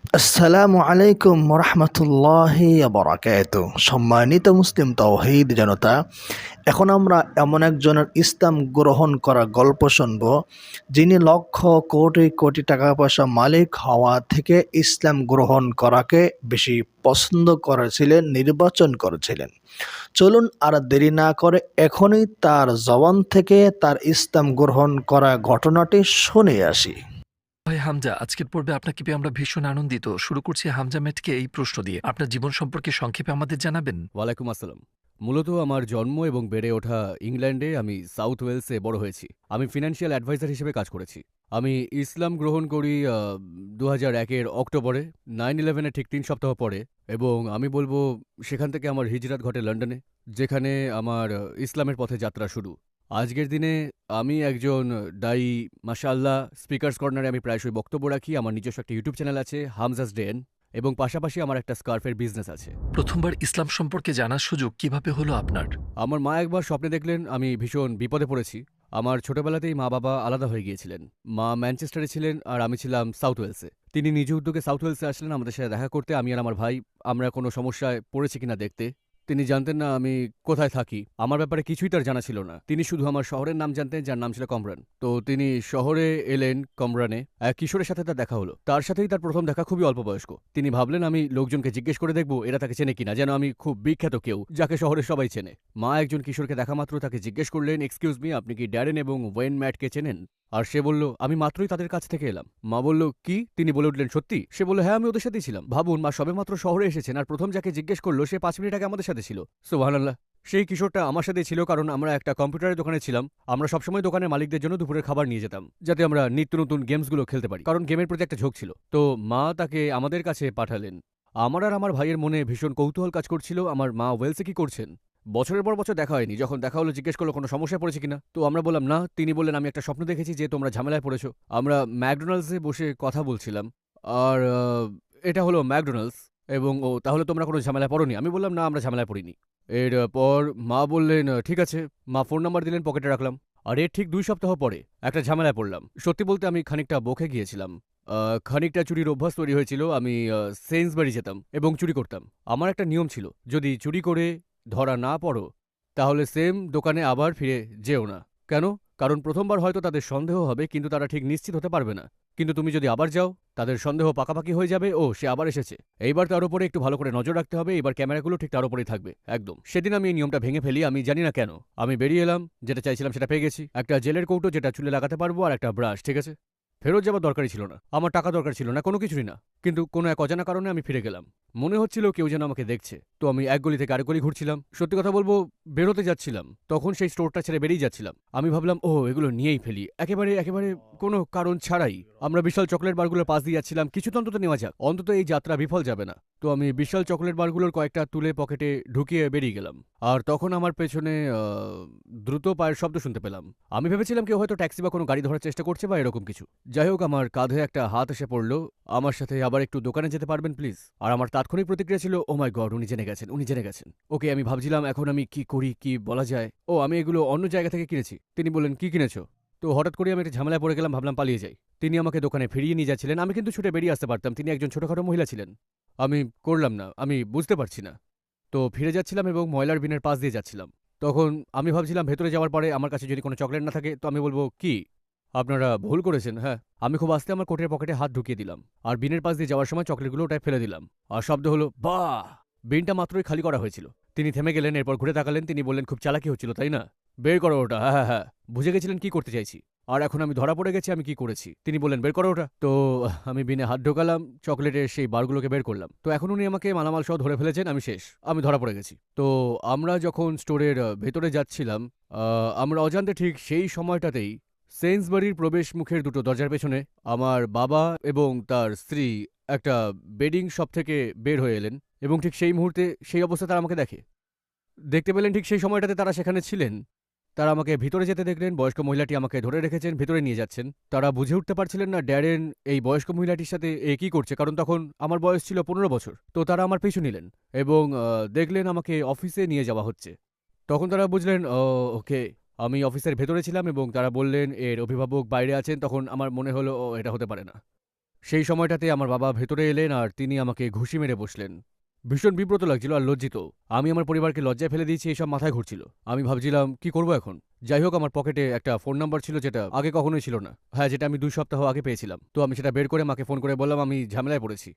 আসসালামু আলাইকুম রহমতুল্লাহি বারাকাতু। সম্মানিত মুসলিম তাওহীদ জনতা, এখন আমরা এমন একজনের ইসলাম গ্রহণ করা গল্প শুনব, যিনি লক্ষ কোটি কোটি টাকা পয়সা মালিক হওয়া থেকে ইসলাম গ্রহণ করাকে বেশি পছন্দ করেছিলেন, নির্বাচন করেছিলেন। চলুন আর দেরি না করে এখনই তার জবান থেকে তার ইসলাম গ্রহণ করা ঘটনাটি শুনে আসি। ভাই হামজা, আজকের পর্বে আপনাকে পেয়ে আমরা ভীষণ আনন্দিত। শুরু করছি হামজা মেটকে এই প্রশ্ন দিয়ে। আপনার জীবন সম্পর্কে সংক্ষেপে আমাদের জানাবেন? ওয়ালাইকুম আসসালাম। মূলত আমার জন্ম এবং বেড়ে ওঠা ইংল্যান্ডে। আমি সাউথ ওয়েলসে বড় হয়েছি। আমি ফিনান্সিয়াল অ্যাডভাইজার হিসেবে কাজ করেছি। আমি ইসলাম গ্রহণ করি ২০০১-এর অক্টোবরে, 9/11-এর ঠিক ৩ সপ্তাহ পরে। এবং আমি বলব সেখান থেকে আমার হিজরাত ঘটে লন্ডনে, যেখানে আমার ইসলামের পথে যাত্রা শুরু। আজকের দিনে আমি একজন দায়ী, মাশাআল্লাহ। স্পিকার্স কর্নারে আমি প্রায়শই বক্তব্য রাখি। আমার নিজস্ব একটা ইউটিউব চ্যানেল আছে, হামজাস ডেন, এবং পাশাপাশি আমার একটা স্কার্ফের বিজনেস আছে। প্রথমবার ইসলাম সম্পর্কে জানার সুযোগ কিভাবে হলো আপনার? আমার মা একবার স্বপ্নে দেখলেন আমি ভীষণ বিপদে পড়েছি। আমার ছোটবেলাতেই মা-বাবা আলাদা হয়ে গিয়েছিলেন। মা ম্যানচেস্টারে ছিলেন আর আমি ছিলাম সাউথ ওয়েলসে। তিনি নিজ উদ্যোগে সাউথ ওয়েলসে আসলেন আমাদের সাথে দেখা করতে, আমি আর আমার ভাই আমরা কোনো সমস্যায় পড়েছি কিনা দেখতে। তিনি জানতেন না আমি কোথায় থাকি। আমার ব্যাপারে কিছুই তার জানা ছিল না। তিনি শুধু আমার শহরের নাম জানতেন, যার নাম ছিল কমরান। তো তিনি শহরে এলেন কমরানে। এক কিশোরের সাথে তার দেখা হলো। তার সাথেই তার প্রথম দেখা, খুবই অল্প বয়স্ক। তিনি ভাবলেন আমি লোকজনকে জিজ্ঞেস করে দেখব এরা তাকে চেনে কিনা, যেন আমি খুব বিখ্যাত কেউ যাকে শহরের সবাই চেনে। মা একজন কিশোরকে দেখা মাত্র তাকে জিজ্ঞেস করলেন, এক্সকিউজ মি, আপনি কি ড্যারেন এবং ওয়েন ম্যাটকে চেনেন? আর সে বলল, আমি মাত্রই তাদের কাছ থেকে এলাম। মা বলল, কি? তিনি বলে উঠলেন, সত্যি? সে বলল, হ্যাঁ, আমি ওদের সাথেই ছিলাম। ভাবুন, মা সবেমাত্র শহরে এসেছেন আর প্রথম যাকে জিজ্ঞেস করলো সে ৫ মিনিট আগে আমাদের সাথে ছিল। সুবহানাল্লাহ। সেই কিশোরটা আমার সাথেই ছিল, কারণ আমরা একটা কম্পিউটারের দোকানে ছিলাম। আমরা সবসময় দোকানের মালিকদের জন্য দুপুরের খাবার নিয়ে যেতাম, যাতে আমরা নিত্য নতুন গেমসগুলো খেলতে পারি, কারণ গেমের প্রতি একটা ঝোঁক ছিল। তো মা তাকে আমাদের কাছে পাঠালেন। আমার আর আমার ভাইয়ের মনে ভীষণ কৌতূহল কাজ করছিল, আমার মা ওয়েলসে কি করছেন। বছরের পর বছর দেখা হয়নি। যখন দেখা হলো জিজ্ঞেস করলো কোনো সমস্যায় পড়েছে কিনা। তো আমরা বললাম না। তিনি বললেন, আমি একটা স্বপ্ন দেখেছি যে তোমরা ঝামেলায় পড়েছো। আমরা ম্যাকডোনাল্ডসে বসে কথা বলছিলাম। আর এটা হলো ম্যাকডোনাল্ডস। এবং ও, তাহলে তোমরা কোনো ঝামেলায় পড়োনি? আমি বললাম, না, আমরা ঝামেলায় পড়িনি। এর পর মা বললেন, ঠিক আছে। মা ফোন নাম্বার দিলেন, পকেটে রাখলাম। আর এর ঠিক ২ সপ্তাহ পরে একটা ঝামেলায় পড়লাম। সত্যি বলতে আমি খানিকটা বকে গিয়েছিলাম। খানিকটা চুরির অভ্যাস তৈরি হয়েছিল। আমি সেইন্সবারি যেতাম এবং চুরি করতাম। আমার একটা নিয়ম ছিল, যদি চুরি করে ধরা না পড়ো তাহলে সেম দোকানে আবার ফিরে যেও না। কেন? কারণ প্রথমবার হয়তো তাদের সন্দেহ হবে, কিন্তু তারা ঠিক নিশ্চিত হতে পারবে না। কিন্তু তুমি যদি আবার যাও, তাদের সন্দেহ পাকাপাকি হয়ে যাবে, ও সে আবার এসেছে। এইবার তার উপরে একটু ভালো করে নজর রাখতে হবে। এবার ক্যামেরাগুলো ঠিক তার উপরেই থাকবে একদম। সেদিন আমি এই নিয়মটা ভেঙে ফেলি, আমি জানি না কেন। আমি বেরিয়ে এলাম, যেটা চাইছিলাম সেটা পেয়ে গেছি। একটা জেলের কৌটো যেটা চুলে লাগাতে পারবো, আর একটা ব্রাশ, ঠিক আছে। ফেরত যাবার দরকারই ছিল না, আমার টাকা দরকার ছিল না, কোনো কিছুই না। কিন্তু কোনো এক অজানা কারণে আমি ফিরে গেলাম। মনে হচ্ছিল কেউ যেন আমাকে দেখছে। তো আমি এক গলি থেকে আরেক গলি ঘুরছিলাম। সত্যি কথা বলবো, বেরোতে যাচ্ছিলাম, তখন সেই স্টোরটা ছেড়ে বেরিয়ে যাচ্ছিলাম। আমি ভাবলাম, ও, এগুলো নিয়েই ফেলি, একেবারে একেবারে কোনো কারণ ছাড়াই। আমরা বিশাল চকলেট বারগুলোর পাশ দিয়ে যাচ্ছিলাম, কিছু তো অন্তত নেওয়া যাক, অন্তত এই যাত্রা বিফল যাবে না। তো আমি বিশাল চকলেট বারগুলোর কয়েকটা তুলে পকেটে ঢুকিয়ে বেরিয়ে গেলাম। আর তখন আমার পেছনে দ্রুত পায়ের শব্দ শুনতে পেলাম। আমি ভেবেছিলাম কেউ হয়তো ট্যাক্সি বা কোনো গাড়ি ধরার চেষ্টা করছে বা এরকম কিছু। যাই হোক, আমার কাঁধে একটা হাত এসে পড়ল। আমার সাথে আবার একটু দোকানে যেতে পারবেন প্লিজ? আর আমার তাৎক্ষণিক প্রতিক্রিয়া ছিল, ও মাই গড, উনি জেনে গেছেন, উনি জেনে গেছেন। ওকে, আমি ভাবছিলাম এখন আমি কি করি, কি বলা যায়। ও, আমি এগুলো অন্য জায়গা থেকে কিনেছি। তিনি বললেন, কি কিনেছো? তো হঠাৎ করে আমি একটা ঝামেলায় পড়ে গেলাম, ভাবলাম পালিয়ে যাই। তিনি আমাকে দোকানে ফিরিয়ে নিয়ে যাচ্ছিলেন, আমি কিন্তু ছুটে বেরিয়ে আসতে পারতাম। তিনি একজন ছোটখাটো মহিলা ছিলেন। আমি করলাম না, আমি বুঝতে পারছি না। তো ফিরে যাচ্ছিলাম এবং ময়লার বিনের পাশ দিয়ে যাচ্ছিলাম। তখন আমি ভাবছিলাম ভেতরে যাওয়ার পরে আমার কাছে যদি কোনো চকলেট না থাকে তো আমি বলবো, কি, আপনারা ভুল করেছেন। হ্যাঁ, আমি খুব আস্তে আমার কোটের পকেটে হাত ঢুকিয়ে দিলাম আর বিনের পাশ দিয়ে যাওয়ার সময় চকলেটগুলো ওটায় ফেলে দিলাম। আর শব্দ হলো, বাহ! বিনটা মাত্রই খালি করা হয়েছিল। তিনি থেমে গেলেন, এরপর ঘুরে তাকালেন। তিনি বললেন, খুব চালাকি হচ্ছিল তাই না? বের করো ওটা। হ্যাঁ হ্যাঁ হ্যাঁ, বুঝে গেছিলেন কি করতে চাইছি। আর এখন আমি ধরা পড়ে গেছি আমি কি করেছি। তিনি বললেন, বের করো ওটা। তো আমি বিনে হাত ঢোকালাম, চকলেটের সেই বারগুলোকে বের করলাম। তো এখন উনি আমাকে মালামাল সহ ধরে ফেলেছেন, আমি শেষ, আমি ধরা পড়ে গেছি। তো আমরা যখন স্টোরের ভেতরে যাচ্ছিলাম, আমরা অজান্তে ঠিক সেই সময়টাতেই সেইন্সবারির প্রবেশ মুখের দুটো দরজার পেছনে আমার বাবা এবং তার স্ত্রী একটা বেডিং শপ থেকে বের হয়ে এলেন। এবং ঠিক সেই মুহূর্তে সেই অবস্থা তারা আমাকে দেখে। দেখতে পেলেন ঠিক সেই সময়টাতে তারা সেখানে ছিলেন। তারা আমাকে ভিতরে যেতে দেখলেন, বয়স্ক মহিলাটি আমাকে ধরে রেখেছেন, ভিতরে নিয়ে যাচ্ছেন। তারা বুঝে উঠতে পারছিলেন না ড্যারেন এই বয়স্ক মহিলাটির সাথে এ কি করছে, কারণ তখন আমার বয়স ছিল ১৫ বছর। তো তারা আমার পিছু নিলেন এবং দেখলেন আমাকে অফিসে নিয়ে যাওয়া হচ্ছে। তখন তারা বুঝলেন, ওকে, আমি অফিসের ভেতরে ছিলাম এবং তারা বললেন এর অভিভাবক বাইরে আছেন। তখন আমার মনে হলো, ও, এটা হতে পারে না। সেই সময়টাতে আমার বাবা ভেতরে এলেন আর তিনি আমাকে ঘুষি মেরে বসলেন। ভীষণ বিব্রত লাগছিল আর লজ্জিত। আমি আমার পরিবারকে লজ্জায় ফেলে দিয়েছি এসব মাথায় ঘুরছিল। আমি ভাবছিলাম কি করব এখন। যাই হোক, আমার পকেটে একটা ফোন নাম্বার ছিল যেটা আগে কখনোই ছিল না। হ্যাঁ, যেটা আমি 2 সপ্তাহ আগে পেয়েছিলাম। তো আমি সেটা বের করে মাকে ফোন করে বললাম আমি ঝামেলায় পড়েছি।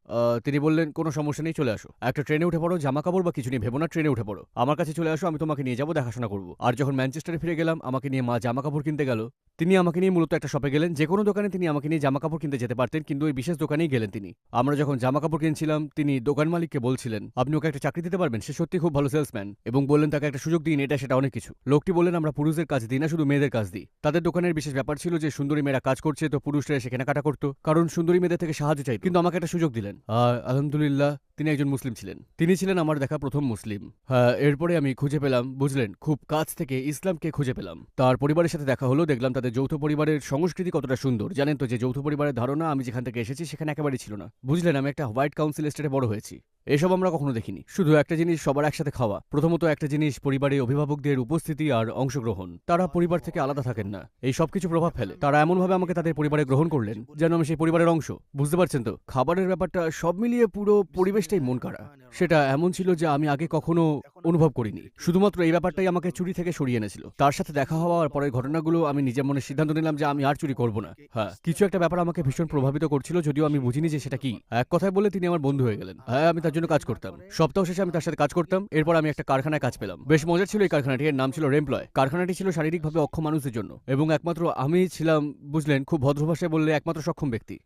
তিনি বললেন কোনো সমস্যা নেই, চলে আসো, একটা ট্রেনে উঠে পড়ো, জামা কাপড় বা কিছু নিয়ে ভেবো না, ট্রেনে উঠে পড়ো, আমার কাছে চলে আসো, আমি তোমাকে নিয়ে যাবো, দেখাশোনা করবো। আর যখন ম্যানচেস্টারে ফিরে গেলাম, আমাকে নিয়ে মা জামা কাপড় কিনতে গেল। তিনি আমাকে নিয়ে মূলত একটা শপে গেলেন। যে কোনো দোকানে তিনি আমাকে নিয়ে জামা কাপড় কিনতে যেতে পারতেন, কিন্তু ওই বিশেষ দোকানেই গেলেন তিনি। আমরা যখন জামা কাপড় কিনছিলাম, তিনি দোকান মালিককে বলছিলেন আপনি ওকে একটা চাকরি দিতে পারবেন, সে সত্যি খুব ভালো সেলসম্যান, এবং বললেন তাকে একটা সুযোগ দিন, এটা সেটা অনেক কিছু। লোকটি বললেন আমরা পুরুষদের কাজ দিই না, শুধু মেয়েদের কাজ দিই। তাদের দোকানের বিশেষ ব্যাপার ছিল যে সুন্দরী মেয়েরা কাজ করছে তো পুরুষরা এসে কেনাকাটা করতো, কারণ সুন্দরী মেয়েদের থেকে সাহায্য চাই। কিন্তু আমাকে একটা সুযোগ দিলেন। আর আলহামদুলিল্লাহ তিনি একজন মুসলিম ছিলেন। তিনি ছিলেন আমার দেখা প্রথম মুসলিম। হ্যাঁ, এরপরে আমি খুঁজে পেলাম, বুঝলেন, খুব কাছ থেকে ইসলামকে খুঁজে পেলাম। তার পরিবারের সাথে দেখা হলো, দেখলাম তাদের যৌথ পরিবারের সংস্কৃতি কতটা সুন্দর। জানেন তো যে যৌথ পরিবারের ধারণা আমি যেখান থেকে এসেছি সেখানে একেবারেই ছিল না। বুঝলেন, আমি একটা হোয়াইট কাউন্সিল এস্টেটে বড় হয়েছি। এসব আমরা কখনো দেখিনি। শুধু একটা জিনিস সবার একসাথে খাওয়া। প্রথমত একটা জিনিস পরিবারে অভিভাবকদের উপস্থিতি আর অংশগ্রহণ। তারা পরিবার থেকে আলাদা থাকেন না, এই সবকিছু প্রভাব ফেলে। তারা এমনভাবে আমাকে তাদের পরিবারে গ্রহণ করলেন যেন আমি সেই পরিবারের অংশ। বুঝতে পারছেন তো, খাবারের ব্যাপারটা সব মিলিয়ে পুরো পরিবেশটাই মন কাড়া। সেটা এমন ছিল যে আমি আগে কখনো অনুভব করিনি। শুধুমাত্র এই ব্যাপারটাই আমাকে চুরি থেকে সরিয়ে এনেছিল। তার সাথে দেখা হওয়ার পরের ঘটনাগুলো আমি নিজের মনে সিদ্ধান্ত নিলাম যে আমি আর চুরি করব না। হ্যাঁ, কিছু একটা ব্যাপার আমাকে ভীষণ প্রভাবিত করছিল, যদিও আমি বুঝিনি যে সেটা কি। এক কথায় বলে তিনি আমার বন্ধু হয়ে গেলেন। হ্যাঁ, আমি তার জন্য কাজ করতাম। সপ্তাহ শেষে আমি তার সাথে কাজ করতাম। এরপর আমি একটা কারখানায় কাজ পেলাম। বেশ মজার ছিল এই কারখানাটি, এর নাম ছিল রেমপ্লয়। কারখানাটি ছিল শারীরিকভাবে অক্ষম মানুষদের জন্য, এবং একমাত্র আমি ছিলাম, বুঝলেন, খুব ভদ্র ভাষায় বললে একমাত্র সক্ষম ব্যক্তি।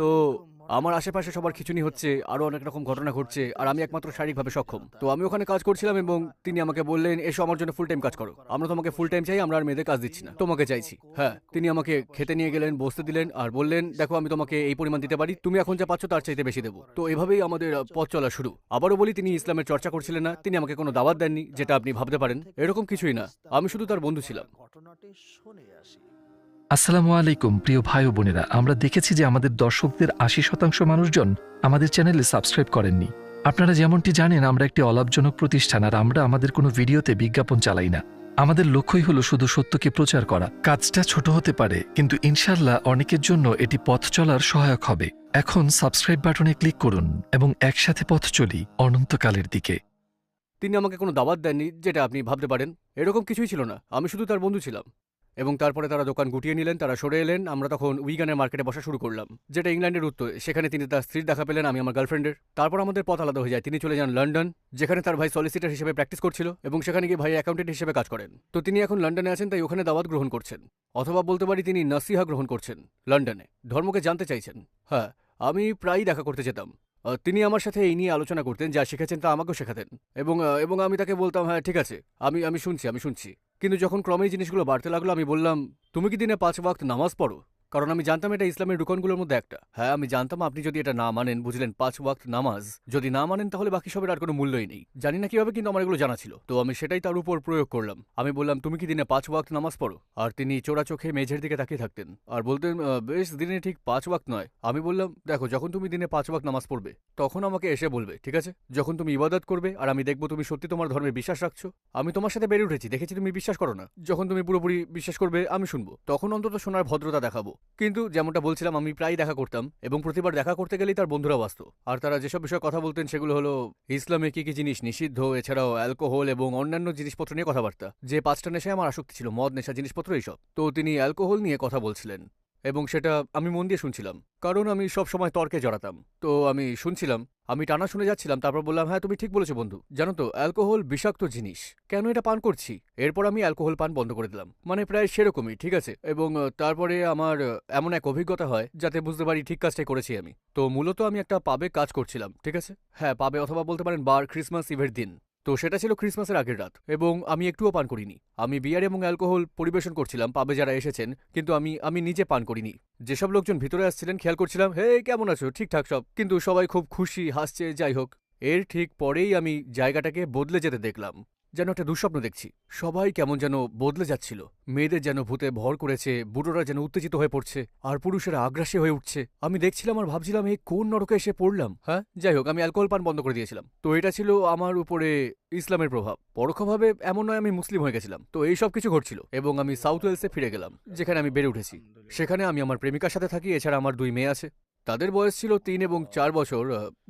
তো আমার আশেপাশে সবার খিচুনি হচ্ছে, আরো অনেক রকম ঘটনা ঘটছে, আর আমি একমাত্র শারীরিকভাবে সক্ষম। তো আমি ওখানে কাজ করছিলাম এবং তিনি আমাকে বললেন এসো আমার জন্য ফুল টাইম কাজ করো, আমরা তোমাকে ফুল টাইম চাই, আমরা আর মেয়েদের কাজ দিচ্ছি না, তোমাকে চাইছি। হ্যাঁ, তিনি আমাকে খেতে নিয়ে গেলেন, বসতে দিলেন, আর বললেন দেখো আমি তোমাকে এই পরিমাণ দিতে পারি, তুমি এখন যা পাচ্ছ তার চাইতে বেশি দেবো। তো এভাবেই আমাদের পথ চলা শুরু। আবারও বলি, তিনি ইসলামের চর্চা করছিলেন না, তিনি আমাকে কোনো দাওয়াত দেননি, যেটা আপনি ভাবতে পারেন। এরকম কিছুই না, আমি শুধু তার বন্ধু ছিলাম। ঘটনাটি শুনে আসি। আসসালামু আলাইকুম প্রিয় ভাই ও বোনেরা, আমরা দেখেছি যে আমাদের দর্শকদের ৮০% মানুষজন আমাদের চ্যানেলে সাবস্ক্রাইব করেননি। আপনারা যেমনটি জানেন আমরা একটি অলাভজনক প্রতিষ্ঠান, আর আমরা আমাদের কোনো ভিডিওতে বিজ্ঞাপন চালাই না। আমাদের লক্ষ্যই হলো শুধু সত্যকে প্রচার করা। কাজটা ছোট হতে পারে, কিন্তু ইনশাল্লাহ অনেকের জন্য এটি পথ চলার সহায়ক হবে। এখন সাবস্ক্রাইব বাটনে ক্লিক করুন এবং একসাথে পথ চলি অনন্তকালের দিকে। তিনি আমাকে কোনো দাওয়াত দেননি, যেটা আপনি ভাবতে পারেন। এরকম কিছুই ছিল না, আমি শুধু তার বন্ধু ছিলাম। এবং তারপরে তারা দোকান গুটিয়ে নিলেন, তারা সরে এলেন। আমরা তখন উইগানের মার্কেটে বসা শুরু করলাম, যেটা ইংল্যান্ডের উত্তরে। সেখানে তিনি তার স্ত্রীর দেখা পেলেন, আমি আমার গার্লফ্রেন্ডের। তারপর আমাদের পথ আলাদা হয়ে যায়। তিনি চলে যান লন্ডন, যেখানে তার ভাই সলিসিটার হিসেবে প্র্যাকটিস করছিল, এবং সেখানে গিয়ে ভাই অ্যাকাউন্টেন্ট হিসেবে কাজ করেন। তো তিনি এখন লন্ডনে আছেন, তাই ওখানে দাওয়াত গ্রহণ করছেন, অথবা বলতে পারি তিনি নসিহা গ্রহণ করছেন লন্ডনে। ধর্মকে জানতে চাইছেন। হ্যাঁ, আমি প্রায়ই দেখা করতে যেতাম। তিনি আমার সাথে এই নিয়ে আলোচনা করতেন, যা শিখেছেন তা আমাকেও শেখাতেন। এবং আমি তাকে বলতাম হ্যাঁ ঠিক আছে, আমি শুনছি। কিন্তু যখন ক্রমেই জিনিসগুলো বাড়তে লাগলো, আমি বললাম তুমি কি দিনে 5 ওয়াক্ত নামাজ পড়ো? কারণ আমি জানতাম এটা ইসলামের রুকনগুলোর মধ্যে একটা। হ্যাঁ, আমি জানতাম আপনি যদি এটা না মানেন, বুঝলেন, 5 ওয়াক্ত নামাজ যদি না মানেন তাহলে বাকি সবের আর কোনো মূল্যই নেই। জানি না কিভাবে, কিন্তু আমার এগুলো জানা ছিল। তো আমি সেটাই তার উপর প্রয়োগ করলাম। আমি বললাম তুমি কি দিনে 5 ওয়াক্ত নামাজ পড়ো? আর তিনি চোরা চোখে মেঝের দিকে তাকিয়ে থাকতেন আর বলতেন বেশ, দিনে ঠিক 5 ওয়াক্ত নয়। আমি বললাম দেখো, যখন তুমি দিনে 5 ওয়াক্ত নামাজ পড়বে তখন আমাকে এসে বলবে, ঠিক আছে? যখন তুমি ইবাদত করবে আর আমি দেখবো তুমি সত্যি তোমার ধর্মে বিশ্বাস রাখছো। আমি তোমার সাথে বেড়ে উঠেছি, দেখেছি তুমি বিশ্বাস করো না। যখন তুমি পুরোপুরি বিশ্বাস করবে আমি শুনবো, তখন অন্তত শোনার ভদ্রতা দেখাবো। কিন্তু যেমনটা বলছিলাম, আমি প্রায় দেখা করতাম, এবং প্রতিবার দেখা করতে গেলেই তার বন্ধুরাও আসতো। আর তারা যেসব বিষয়ে কথা বলতেন সেগুলো হলো ইসলামে কি কি জিনিস নিষিদ্ধ, এছাড়াও অ্যালকোহল এবং অন্যান্য জিনিসপত্র নিয়ে কথাবার্তা। যে 5টা নেশায় আমার আসক্তি ছিল, মদ, নেশা, জিনিসপত্র, এইসব। তো তিনি অ্যালকোহল নিয়ে কথা বলছিলেন, এবং সেটা আমি মন দিয়ে শুনছিলাম, কারণ আমি সব সময় তর্কে জড়াতাম। তো আমি শুনছিলাম, আমি টানা শুনে যাচ্ছিলাম। তারপর বললাম হ্যাঁ তুমি ঠিক বলেছো বন্ধু, জানো তো অ্যালকোহল বিষাক্ত জিনিস, কেন এটা পান করছি? এরপর আমি অ্যালকোহল পান বন্ধ করে দিলাম, মানে প্রায় সেরকমই, ঠিক আছে? এবং তারপরে আমার এমন এক অভিজ্ঞতা হয় যাতে বুঝতে পারি ঠিক কাজটাই করেছি আমি। তো মূলত আমি একটা পাবে কাজ করছিলাম, ঠিক আছে? হ্যাঁ, পাবে, অথবা বলতে পারেন বার, ক্রিসমাস ইভের দিন। তো সেটা ছিল ক্রিসমাসের আগের রাত, এবং আমি একটুও পান করিনি। আমি বিয়ার এবং অ্যালকোহল পরিবেশন করছিলাম পাবে যারা এসেছেন, কিন্তু আমি নিজে পান করিনি। যেসব লোকজন ভিতরে আসছিলেন খেয়াল করছিলাম, হে কেমন আছো, ঠিকঠাক সব, কিন্তু সবাই খুব খুশি, হাসছে। যাই হোক, এর ঠিক পরেই আমি জায়গাটাকে বদলে যেতে দেখলাম, যেন একটা দুঃস্বপ্ন দেখছি। সবাই কেমন যেন বদলে যাচ্ছিল, মেয়েদের যেন ভূতে ভর করেছে, বুড়োরা যেন উত্তেজিত হয়ে পড়ছে, আর পুরুষেরা আগ্রাসী হয়ে উঠছে। আমি দেখছিলাম আর ভাবছিলাম এই কোন নরকে এসে পড়লাম। হ্যাঁ, যাই হোক, আমি অ্যালকোহল পান বন্ধ করে দিয়েছিলাম। তো এটা ছিল আমার উপরে ইসলামের প্রভাব। পরোক্ষভাবে এমন নয় আমি মুসলিম হয়ে গেছিলাম। তো এই সব কিছু ঘটছিল এবং আমি সাউথ ওয়েলসে ফিরে গেলাম, যেখানে আমি বেড়ে উঠেছি। সেখানে আমি আমার প্রেমিকার সাথে থাকি, এছাড়া আমার 2 মেয়ে আছে। তাদের বয়স ছিল 3 এবং 4 বছর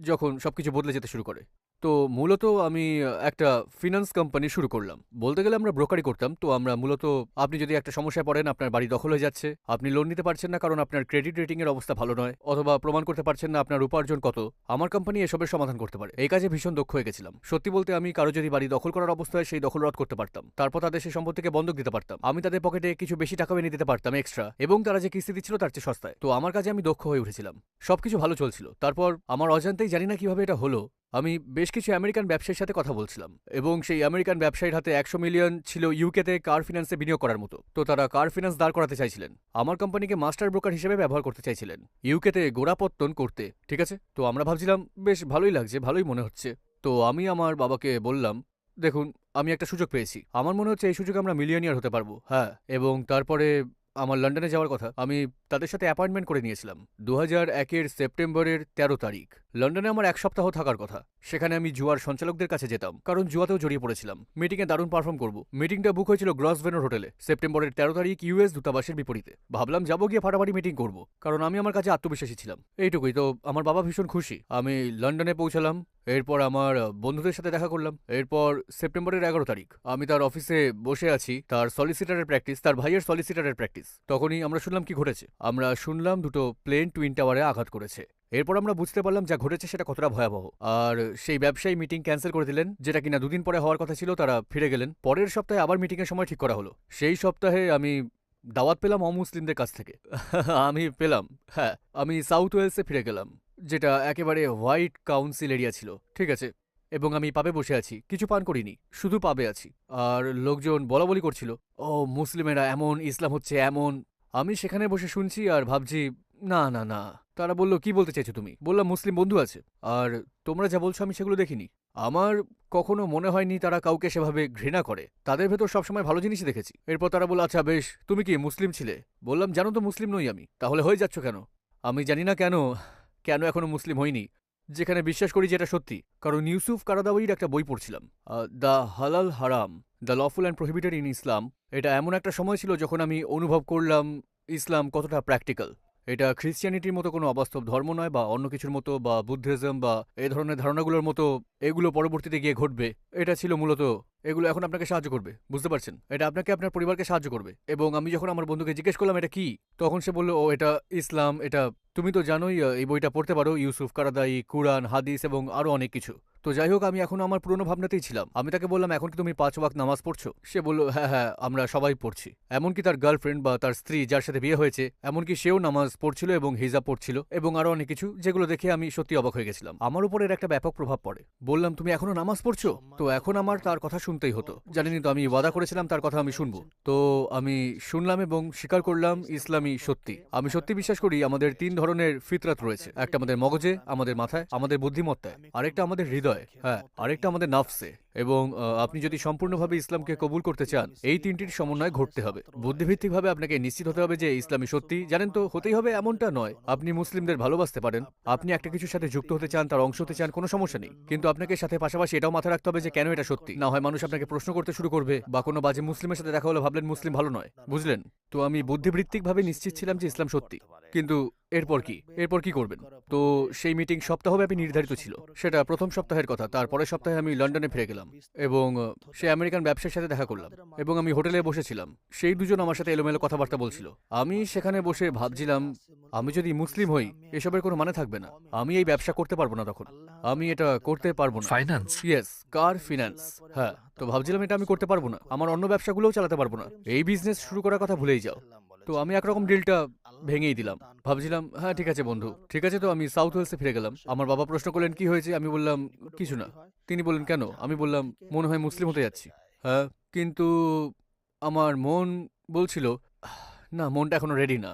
যখন সবকিছু বদলে যেতে শুরু করে। তো মূলত আমি একটা ফিনান্স কোম্পানি শুরু করলাম। বলতে গেলে আমরা ব্রোকারি করতাম। তো আমরা মূলত, আপনি যদি একটা সমস্যায় পড়েন, আপনার বাড়ি দখল হয়ে যাচ্ছে, আপনি লোন নিতে পারছেন না কারণ আপনার ক্রেডিট রেটিং এর অবস্থা ভালো নয়, অথবা প্রমাণ করতে পারছেন না আপনার উপার্জন কত, আমার কোম্পানি এসবের সমাধান করতে পারে। এই কাজে ভীষণ দক্ষ হয়ে গেছিলাম। সত্যি বলতে, আমি কারো যদি বাড়ি দখল করার অবস্থায় সেই দখল রদ করতে পারতাম, তারপর তাদের সেই সম্পত্তিকে বন্ধক দিতে পারতাম। আমি তাদের পকেটে কিছু বেশি টাকা এনে দিতে পারতাম এক্সট্রা, এবং তারা যে কিস্তি দিচ্ছিল তার চেয়ে সস্তায়। তো আমার কাজে আমি দক্ষ হয়ে উঠেছিলাম। সবকিছু ভালো চলছিল। তারপর আমার অজান্তেই, জানি না কিভাবে এটা হলো, আমি বেশ কিছু আমেরিকান ব্যবসায়ীর সাথে কথা বলছিলাম, এবং সেই আমেরিকান ব্যবসায়ীর হাতে 100 মিলিয়ন ছিল ইউকেতে কার ফিন্যান্সে বিনিয়োগ করার মতো। তো তারা কার ফিন্যান্স দাঁড় করাতে চাইছিলেন, আমার কোম্পানিকে মাস্টার ব্রোকার হিসেবে ব্যবহার করতে চাইছিলেন, ইউকেতে গোড়াপত্তন করতে। ঠিক আছে, তো আমরা ভাবছিলাম বেশ ভালোই লাগছে, ভালোই মনে হচ্ছে। তো আমি আমার বাবাকে বললাম, দেখুন, আমি একটা সুযোগ পেয়েছি, আমার মনে হচ্ছে এই সুযোগে আমরা মিলিয়নিয়ার হতে পারবো। হ্যাঁ, এবং তারপরে আমার লন্ডনে যাওয়ার কথা, আমি তাদের সাথে অ্যাপয়েন্টমেন্ট করে নিয়েছিলাম 2001-এর সেপ্টেম্বরের 13 তারিখ। লন্ডনে আমার 1 সপ্তাহ থাকার কথা। সেখানে আমি জুয়ার সঞ্চালকদের কাছে যেতাম, কারণ জুয়াতেও জড়িয়ে পড়েছিলাম। মিটিংয়ে দারুণ পারফর্ম করব। মিটিংটা বুক হয়েছিল গ্রসভেনর হোটেলে, সেপ্টেম্বরের 13 তারিখ, ইউএস দূতাবাসের বিপরীতে। ভাবলাম যাবো, গিয়ে ফাটাফাটি মিটিং করব, কারণ আমি আমার কাছে আত্মবিশ্বাসী ছিলাম। এইটুকুই। তো আমার বাবা ভীষণ খুশি। আমি লন্ডনে পৌঁছালাম, এরপর আমার বন্ধুদের সাথে দেখা করলাম। এরপর সেপ্টেম্বরের 11 তারিখ আমি তার অফিসে বসে আছি, তার সলিসিটারের প্র্যাকটিস, তার ভাইয়ের সলিসিটারের প্র্যাকটিস। তখনই আমরা শুনলাম কি ঘটেছে। আমরা শুনলাম দুটো প্লেন টুইন টাওয়ারে আঘাত করেছে। এরপর আমরা বুঝতে পারলাম যা ঘটেছে সেটা কতটা ভয়াবহ। আর সেই ব্যবসায়ী মিটিং ক্যান্সেল করে দিলেন, যেটা কিনা 2 দিন পরে হওয়ার কথা ছিল। তারা ফিরে গেলেন। পরের সপ্তাহে আবার মিটিংয়ের সময় ঠিক করা হলো। সেই সপ্তাহে আমি দাওয়াত পেলাম অমুসলিমদের কাছ থেকে। আমি পেলাম। হ্যাঁ, আমি সাউথ ওয়েলসে ফিরে গেলাম, যেটা একেবারে হোয়াইট কাউন্সিল এরিয়া ছিল। ঠিক আছে, এবং আমি পাবে বসে আছি, কিছু পান করিনি, শুধু পাবে আছি। আর লোকজন বলাবলি করছিল, ও মুসলিমেরা এমন, ইসলাম হচ্ছে এমন। আমি সেখানে বসে শুনছি আর ভাবছি, না না না। তারা বলল, কি বলতে চাইছো তুমি? বললাম, মুসলিম বন্ধু আছে, আর তোমরা যা বলছো আমি সেগুলো দেখিনি। আমার কখনো মনে হয়নি তারা কাউকে সেভাবে ঘৃণা করে। তাদের ভেতর সবসময় ভালো জিনিসই দেখেছি। এরপর তারা বলল, আচ্ছা বেশ, তুমি কি মুসলিম ছিলে? বললাম, জানো তো মুসলিম নই আমি। তাহলে হয়ে যাচ্ছ কেন? আমি জানি না কেন কেন এখনো মুসলিম হইনি, যেখানে বিশ্বাস করি যে এটা সত্যি। কারণ ইউসুফ কারাদাওয়ির একটা বই পড়ছিলাম, দ্য হালাল হারাম, the lawful and prohibited in Islam. এটা এমন একটা সময় ছিল যখন আমি অনুভব করলাম ইসলাম কতটা প্র্যাকটিক্যাল। এটা খ্রিস্টিয়ানিটির মতো কোনো অবাস্তব ধর্ম নয়, বা অন্য কিছুর মতো, বা বুদ্ধিজম বা এই ধরনের ধারণাগুলোর মতো এগুলো পরবর্তীতে গিয়ে ঘটবে। এটা ছিল মূলত, এগুলো এখন আপনাকে সাহায্য করবে, বুঝতে পারছেন? এটা আপনাকে, আপনার পরিবারকে সাহায্য করবে। এবং আমি যখন আমার বন্ধুকে জিজ্ঞেস করলাম এটা কি, তখন সে বলল, ও এটা ইসলাম। এটা তুমি তো জানোই, এই বইটা পড়তে পারো, ইউসুফ কারাদাই, কুরআন, হাদিস এবং আরও অনেক কিছু। তো যাই হোক, আমি এখন আমার পুরনো ভাবনাতেই ছিলাম। আমি তাকে বললাম, এখন কি তুমি 5 ওয়াক্ত নামাজ পড়ছো? সে বলল, হ্যাঁ হ্যাঁ, আমরা সবাই পড়ছি। এমনকি তার গার্লফ্রেন্ড বা তার স্ত্রী যার সাথে বিয়ে হয়েছে, এমনকি সেও নামাজ পড়ছিল এবং হিজাব পড়ছিল, এবং আরও অনেক কিছু, যেগুলো দেখে আমি সত্যি অবাক হয়ে গেছিলাম। আমার উপর এর একটা ব্যাপক প্রভাব পড়ে। বললাম, তুমি এখনো নামাজ পড়ছো? তো এখন আমার তার কথা শুনতেই হতো। জানিনি তো, আমি ওয়াদা করেছিলাম তার কথা আমি শুনবো। তো আমি শুনলাম এবং স্বীকার করলাম ইসলামই সত্যি। আমি সত্যি বিশ্বাস করি আমাদের 3 ধরনের ফিতরাত রয়েছে। একটা আমাদের মগজে, আমাদের মাথায়, আমাদের বুদ্ধিমত্তায়, আরেকটা আমাদের হৃদয়ে, হ্যাঁ, আরেকটা আমাদের নাফসে। এবং আপনি যদি সম্পূর্ণভাবে ইসলামকে কবুল করতে চান, এই 3টির সমন্বয় ঘটতে হবে। বুদ্ধিভিত্তিকভাবে আপনাকে নিশ্চিত হতে হবে যে ইসলামই সত্যি। জানেন তো, হতেই হবে এমনটা নয়। আপনি মুসলিমদের ভালোবাসতে পারেন, আপনি একটা কিছুর সাথে যুক্ত হতে চান, তার অংশ হতে চান, কোনো সমস্যা নেই। কিন্তু আপনাকে সাথে পাশাপাশি এটাও মাথায় রাখতে হবে যে কেন এটা সত্যি। না হয় মানুষ আপনাকে প্রশ্ন করতে শুরু করবে, বা কোনো বাজে মুসলিমের সাথে দেখা হলে ভাবলেন মুসলিম ভালো নয়, বুঝলেন? তো আমি বুদ্ধিবৃত্তিকভাবে নিশ্চিত ছিলাম যে ইসলাম সত্যি। কিন্তু এরপর কি করবেন? তো সেই মিটিং সপ্তাহব্যাপী নির্ধারিত ছিল। সেটা প্রথম সপ্তাহের কথা। তারপরের সপ্তাহে আমি লন্ডনে ফিরে গেলাম এবং সে আমেরিকান ব্যবসায়ীর সাথে দেখা করলাম, এবং আমি হোটেলে বসেছিলাম। সেই দুজন আমার সাথে এলোমেলো কথাবার্তা বলছিল। আমি সেখানে বসে ভাবছিলাম, আমি যদি মুসলিম হই, এসবের কোনো মানে থাকবে না। আমি এই ব্যবসা করতে পারবো না, তখন আমি এটা করতে পারবো না। ফাইন্যান্স? ইয়েস, কার ফিন্যান্স। হ্যাঁ, তো ভাবছিলাম এটা আমি করতে পারবো না, আমার অন্য ব্যবসাগুলোও চালাতে পারবো না। এই বিজনেস শুরু করার কথা ভুলেই যাও। তো আমি একরকম ডিলটা ভেঙেই দিলাম। ভাবছিলাম, হ্যাঁ ঠিক আছে বন্ধু, ঠিক আছে। তো আমি সাউথ ওয়েলসে ফিরে গেলাম। আমার বাবা প্রশ্ন করলেন, কি হয়েছে? আমি বললাম, কিছু না। তিনি বললেন, কেন? আমি বললাম, মনে হয় মুসলিম হতে যাচ্ছি। হ্যাঁ, কিন্তু আমার মন বলছিল, না, মনটা এখনো রেডি না।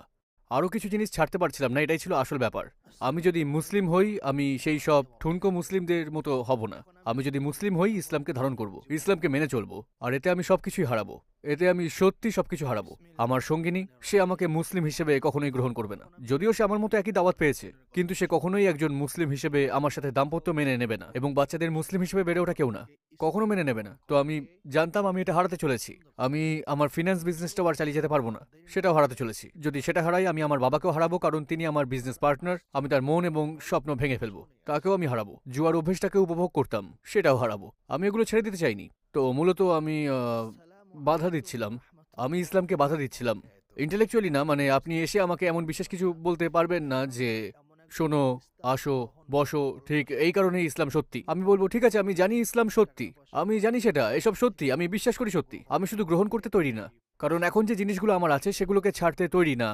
আরও কিছু জিনিস ছাড়তে পারছিলাম না, এটাই ছিল আসল ব্যাপার। আমি যদি মুসলিম হই আমি সেই সব ঠুনকো মুসলিমদের মতো হব না। আমি যদি মুসলিম হই ইসলামকে ধারণ করব, ইসলামকে মেনে চলবো, আর এতে আমি সবকিছুই হারাবো। এতে আমি সত্যি সবকিছু হারাবো। আমার সঙ্গিনী, সে আমাকে মুসলিম হিসেবে কখনোই গ্রহণ করবে না। যদিও সে আমার মতো একই দাওয়াত পেয়েছে, কিন্তু সে কখনোই একজন মুসলিম হিসেবে আমার সাথে দাম্পত্য মেনে নেবে না, এবং বাচ্চাদের মুসলিম হিসেবে বেড়ে ওঠা কেউ না, কখনো মেনে নেবে না। তো আমি জানতাম আমি এটা হারাতে চলেছি। আমি আমার ফিন্যান্স বিজনেসটাও আর চালিয়ে যেতে পারবো না, সেটাও হারাতে চলেছি। যদি সেটা হারাই আমি আমার বাবাকেও হারাবো, কারণ তিনি আমার বিজনেস পার্টনার। আমি তার মন এবং স্বপ্ন ভেঙে ফেলবো, তাকেও আমি হারাবো। জুয়ার অভ্যেসটাকে উপভোগ করতাম, সেটাও হারাবো। আমি এগুলো ছেড়ে দিতে চাইনি। তো মূলত আমি বাধা দিচ্ছিলাম, আমি ইসলামকে বাধা দিচ্ছিলাম। ইন্টেলেকচুয়ালি না, মানে আপনি এসে আমাকে এমন বিশেষ কিছু বলতে পারবেন না যে শোনো, আসো, বসো, ঠিক এই কারণেই ইসলাম সত্যি। আমি বলবো ঠিক আছে, আমি জানি ইসলাম সত্যি, আমি জানি সেটা, এসব সত্যি, আমি বিশ্বাস করি সত্যি। আমি শুধু গ্রহণ করতে তৈরি না, কারণ এখন যে জিনিসগুলো আমার আছে সেগুলোকে ছাড়তে তৈরি না।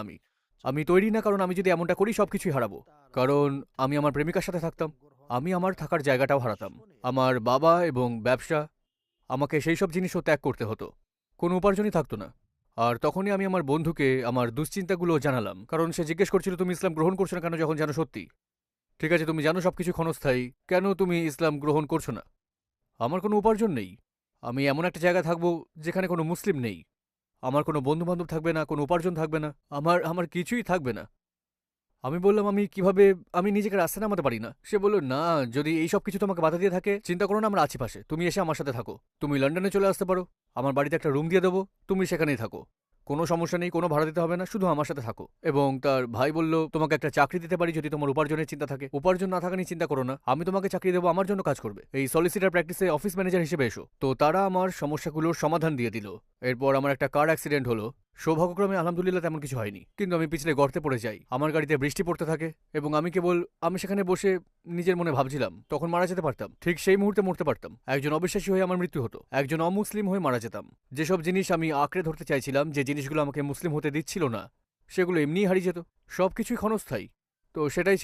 আমি তৈরি না, কারণ আমি যদি এমনটা করি সবকিছুই হারাবো। কারণ আমি আমার প্রেমিকার সাথে থাকতাম, আমি আমার থাকার জায়গাটাও হারাতাম, আমার বাবা এবং ব্যবসা, আমাকে সেই সব জিনিসও ত্যাগ করতে হতো, কোনো উপার্জনই থাকতো না। আর তখনই আমি আমার বন্ধুকে আমার দুশ্চিন্তাগুলো জানালাম, কারণ সে জিজ্ঞেস করছিল তুমি ইসলাম গ্রহণ করছো না কেন, যখন জানো সত্যি। ঠিক আছে, তুমি জানো সবকিছু ক্ষণস্থায়ী, কেন তুমি ইসলাম গ্রহণ করছো না? আমার কোনো উপার্জন নেই, আমি এমন একটা জায়গায় থাকবো যেখানে কোনো মুসলিম নেই, আমার কোনো বন্ধু বান্ধব থাকবে না, কোনো উপার্জন থাকবে না, আমার আমার কিছুই থাকবে না। আমি বললাম আমি কিভাবে, আমি নিজেকে রাস্তায় নামাতে পারি না। সে বলল না, যদি এই সব কিছু তোমাকে বাধা দিয়ে থাকে, চিন্তা করো না, আমরা আছি পাশে, তুমি এসে আমার সাথে থাকো, তুমি লন্ডনে চলে আসতে পারো, আমার বাড়িতে একটা রুম দিয়ে দেবো, তুমি সেখানেই থাকো, কোনো সমস্যা নেই, কোনো ভাড়া দিতে হবে না, শুধু আমার সাথে থাকো। এবং তার ভাই বলল তোমাকে একটা চাকরি দিতে পারি যদি তোমার উপার্জনের চিন্তা থাকে। উপার্জন না থাকা নিয়ে চিন্তা করো না, আমি তোমাকে চাকরি দেবো, আমার জন্য কাজ করবে, এই সলিসিটার প্র্যাকটিসে অফিস ম্যানেজার হিসেবে এসো। তো তারা আমার সমস্যাগুলোর সমাধান দিয়ে দিল। এরপর আমার একটা কার অ্যাক্সিডেন্ট হলো, সৌভাগ্যক্রমে আলহামদুলিল্লাহ তেমন কিছু হয়নি, কিন্তু আমি পিছলে গর্তে পড়ে যাই, আমার গাড়িতে বৃষ্টি পড়তে থাকে, এবং আমি সেখানে বসে নিজের মনে ভাবছিলাম তখন মারা যেতে পারতাম, ঠিক সেই মুহূর্তে মরতে পারতাম, একজন অবিশ্বাসী হয়ে আমার মৃত্যু হতো, একজন অমুসলিম হয়ে মারা যেতাম। যেসব জিনিস আমি আঁকড়ে ধরতে চাইছিলাম, যে জিনিসগুলো আমাকে মুসলিম হতে দিচ্ছিল না, সেগুলো এমনিই হারিয়ে যেত, সবকিছুই ক্ষণস্থায়ী। তো সেটাই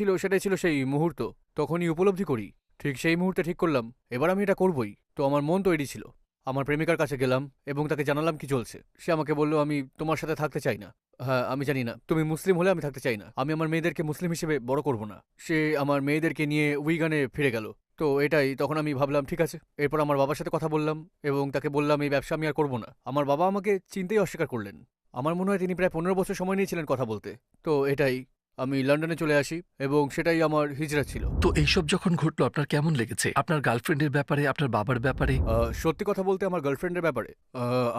ছিল সেই মুহূর্ত। তখনই উপলব্ধি করি, ঠিক সেই মুহূর্তে ঠিক করলাম এবার আমি এটা করবই। তো আমার মন তৈরি ছিল, আমার প্রেমিকার কাছে গেলাম এবং তাকে জানালাম কি চলছে। সে আমাকে বলল আমি তোমার সাথে থাকতে চাই না। হ্যাঁ, আমি জানি না, তুমি মুসলিম হলে আমি থাকতে চাই না, আমি আমার মেয়েদেরকে মুসলিম হিসেবে বড় করব না। সে আমার মেয়েদেরকে নিয়ে উইগানে ফিরে গেল। তো এটাই, তখন আমি ভাবলাম ঠিক আছে। এরপর আমার বাবার সাথে কথা বললাম এবং তাকে বললাম এই ব্যবসা আমি আর করব না। আমার বাবা আমাকে চিনতেই অস্বীকার করলেন। আমার মনে হয় তিনি প্রায় 15 বছর সময় নিয়েছিলেন কথা বলতে। তো এটাই, আমি লন্ডনে চলে আসি এবং সেটাই আমার হিজরা ছিল। তো এইসব যখন ঘটলো আপনার কেমন লেগেছে? আপনার গার্লফ্রেন্ডের ব্যাপারে, আপনার বাবার ব্যাপারে? সত্যি কথা বলতে আমার গার্লফ্রেন্ডের ব্যাপারে,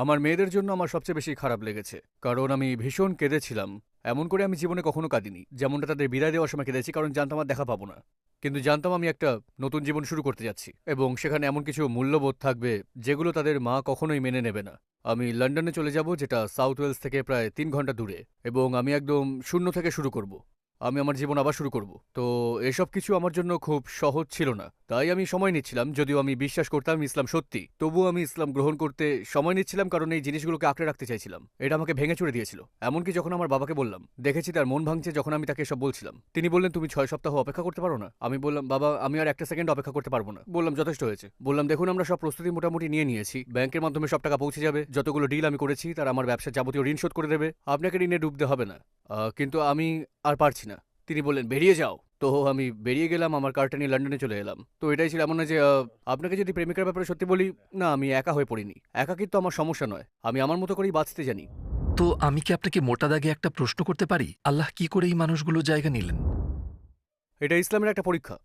আমার মেয়েদের জন্য আমার সবচেয়ে বেশি খারাপ লেগেছে, কারণ আমি ভীষণ কেঁদেছিলাম। এমন করে আমি জীবনে কখনো কাঁদিনি, যেমনটা তাদের বিদায় দেওয়ার সময় কেঁদেছি, কারণ জানতাম আর দেখা পাবো না। কিন্তু জানতাম আমি একটা নতুন জীবন শুরু করতে যাচ্ছি, এবং সেখানে এমন কিছু মূল্যবোধ থাকবে যেগুলো তাদের মা কখনোই মেনে নেবে না। আমি লন্ডনে চলে যাব, যেটা সাউথ ওয়েলস থেকে প্রায় 3 ঘন্টা দূরে, এবং আমি একদম শূন্য থেকে শুরু করব। আমি আমার জীবন আবার শুরু করব। তো এসব কিছু আমার জন্য খুব সহজ ছিল না, তাই আমি সময় নিচ্ছিলাম। যদিও আমি বিশ্বাস করতাম ইসলাম সত্যি, তবুও আমি ইসলাম গ্রহণ করতে সময় নিচ্ছিলাম, কারণ এই জিনিসগুলোকে আঁকড়ে রাখতে চাইছিলাম। এটা আমাকে ভেঙে চুরে দিয়েছিল। এমনকি যখন আমার বাবাকে বললাম, দেখেছি তার মন ভাঙছে যখন আমি তাকে এসব বলছিলাম। তিনি বললেন তুমি 6 সপ্তাহ অপেক্ষা করতে পারো না? আমি বললাম বাবা, আমি আর একটা সেকেন্ড অপেক্ষা করতে পারবো না। বললাম যথেষ্ট হয়েছে। বললাম দেখুন, আমরা সব প্রস্তুতি মোটামুটি নিয়ে নিয়েছি, ব্যাংকের মাধ্যমে সব টাকা পৌঁছে যাবে, যতগুলো ডিল আমি করেছি তারা আমার ব্যবসার যাবতীয় ঋণ শোধ করে দেবে, আপনাকে ঋণে ডুবতে হবে না। কিন্তু আমি আর পারছি না। তিনি বললেন বেরিয়ে যাও। তো আমি বেরিয়ে গেলাম, আমার কারটা নিয়ে লন্ডনে চলে এলাম। তো এটাই ছিল, এমন না যে আপনাকে যদি প্রেমিকার ব্যাপারে সত্যি বলি, না আমি একা হয়ে পড়িনি। একাকিত্ব আমার সমস্যা নয়, আমি আমার মতো করেই বাঁচতে জানি। তো আমি কি আপনাকে মোটা দাগে একটা প্রশ্ন করতে পারি? আল্লাহ কি করে এই মানুষগুলো জায়গা নিলেন? এটা ইসলামের একটা পরীক্ষা,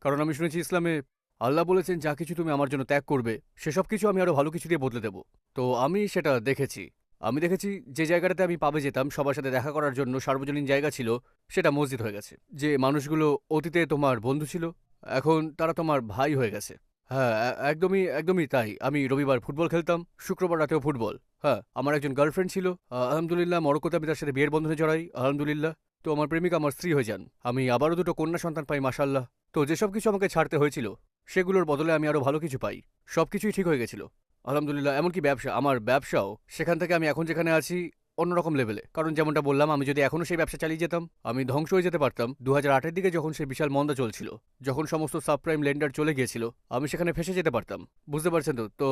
কারণ আমি শুনেছি ইসলামে আল্লাহ বলেছেন যা কিছু তুমি আমার জন্য ত্যাগ করবে সেসব কিছু আমি আরো ভালো কিছু দিয়ে বদলে দেব। তো আমি সেটা দেখেছি। আমি দেখেছি যে জায়গাটাতে আমি পাবে যেতাম, সবার সাথে দেখা করার জন্য সার্বজনীন জায়গা ছিল, সেটা মসজিদ হয়ে গেছে। যে মানুষগুলো অতীতে তোমার বন্ধু ছিল, এখন তারা তোমার ভাই হয়ে গেছে। হ্যাঁ, একদমই একদমই তাই। আমি রবিবার ফুটবল খেলতাম, শুক্রবার রাতেও ফুটবল। হ্যাঁ, আমার একজন গার্লফ্রেন্ড ছিল, আলহামদুলিল্লাহ, মরক্কোতে আমি তার সাথে বিয়ের বন্ধনে জড়াই, আলহামদুলিল্লাহ। তো আমার প্রেমিকা আমার স্ত্রী হয়ে যান, আমি আবারও 2টো কন্যা সন্তান পাই, মাশাল্লাহ। তো যেসব কিছু আমাকে ছাড়তে হয়েছিল সেগুলোর বদলে আমি আরো ভালো কিছু পাই, সবকিছুই ঠিক হয়ে গেছিল আলহামদুলিল্লাহ। এমনকি ব্যবসা, আমার ব্যবসাও, সেখান থেকে আমি এখন যেখানে আছি অন্যরকম লেভেলে। কারণ যেমনটা বললাম, আমি যদি এখনো সেই ব্যবসা চালিয়ে যেতাম আমি ধ্বংস হয়ে যেতে পারতাম। 2008-এর দিকে যখন সেই বিশাল মন্দা চলছিল, যখন সমস্ত সাবপ্রাইম লেন্ডার চলে গিয়েছিল, আমি সেখানে ফেসে যেতে পারতাম। বুঝতে পারছেন তো? তো